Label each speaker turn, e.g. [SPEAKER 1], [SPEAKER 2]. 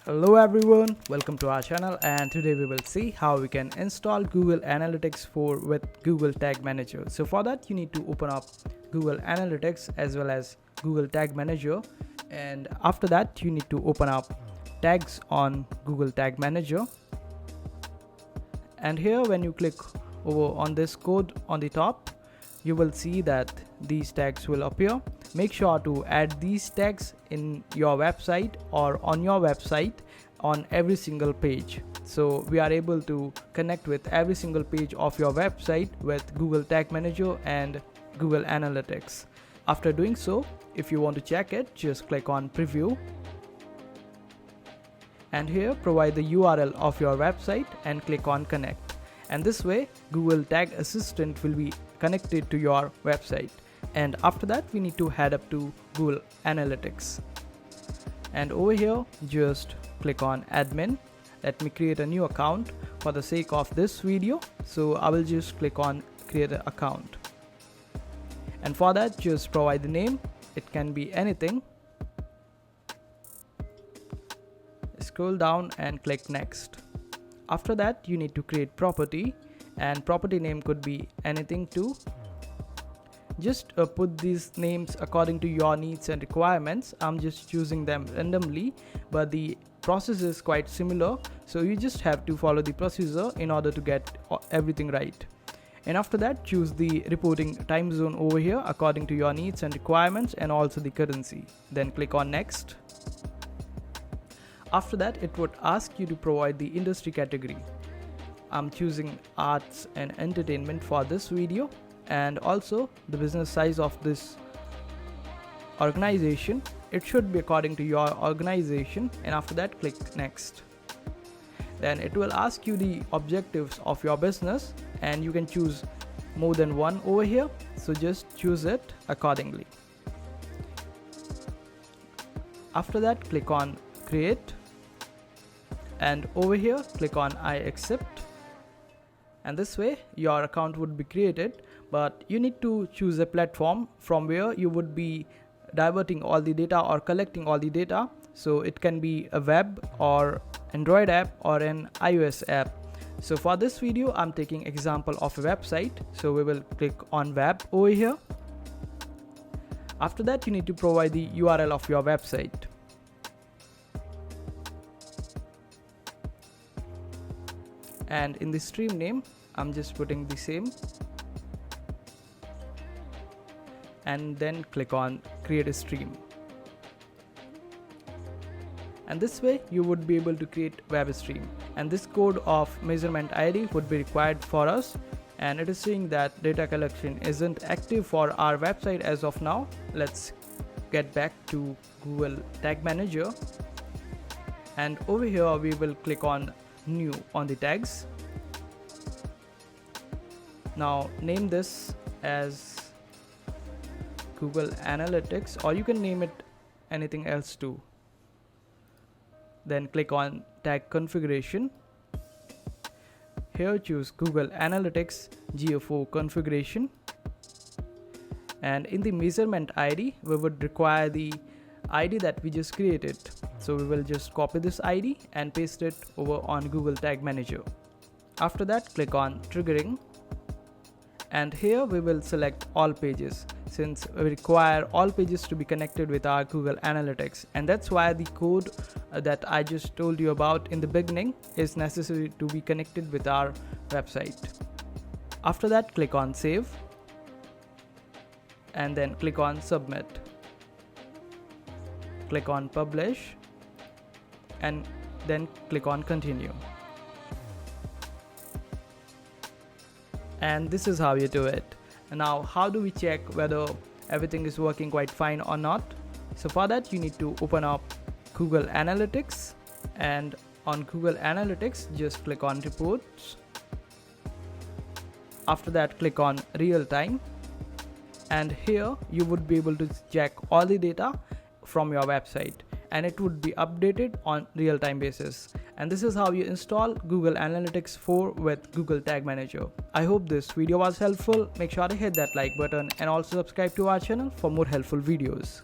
[SPEAKER 1] Hello everyone, welcome to our channel, and today we will see how we can install Google Analytics 4 with Google Tag Manager. So for that you need to open up Google Analytics as well as Google Tag Manager, and after that you need to open up tags on Google Tag Manager. And here when you click over on this code on the top, you will see that these tags will appear. Make sure to add these tags in your website or on your website on every single page. So we are able to connect with every single page of your website with Google Tag Manager and Google Analytics. After doing so, if you want to check it, just click on preview. And here provide the URL of your website and click on connect. And this way Google Tag Assistant will be connected to your website. And after that we need to head up to Google Analytics, and over here just click on admin. Let me create a new account for the sake of this video, so I will just click on create an account, and for that just provide the name. It can be anything. Scroll down and click next. After that you need to create property, and property name could be anything too. Just put these names according to your needs and requirements. I'm just choosing them randomly, but the process is quite similar, so you just have to follow the procedure in order to get everything right. And after that choose the reporting time zone over here according to your needs and requirements, and also the currency. Then click on next. After that it would ask you to provide the industry category. I'm choosing arts and entertainment for this video, and also the business size of this organization. It should be according to your organization, and after that click next. Then it will ask you the objectives of your business, and you can choose more than one over here, so just choose it accordingly. After that click on create, and over here click on I accept, and this way your account would be created. But you need to choose a platform from where you would be diverting all the data or collecting all the data. So it can be a web or Android app or an iOS app. So for this video I'm taking example of a website, so we will click on web over here. After that you need to provide the URL of your website. And in the stream name I'm just putting the same, and then click on create a stream. And this way you would be able to create web stream, and this code of measurement ID would be required for us, and it is saying that data collection isn't active for our website as of now. Let's get back to Google Tag Manager, and over here we will click on new on the tags. Now name this as Google Analytics, or you can name it anything else too. Then click on tag configuration. Here choose Google Analytics GA4 configuration, and in the measurement ID we would require the ID that we just created, so we will just copy this ID and paste it over on Google Tag Manager. After that click on triggering, and here we will select all pages, since we require all pages to be connected with our Google Analytics, and that's why the code that I just told you about in the beginning is necessary to be connected with our website. After that click on save, and then click on submit. Click on publish, and then click on continue. And this is how you do it. Now how do we check whether everything is working quite fine or not? So for that you need to open up Google Analytics, and on Google Analytics just click on reports. After that click on real time, and here you would be able to check all the data from your website, and it would be updated on real-time basis. And this is how you install Google Analytics 4 with Google Tag Manager. I hope this video was helpful. Make sure to hit that like button and also subscribe to our channel for more helpful videos.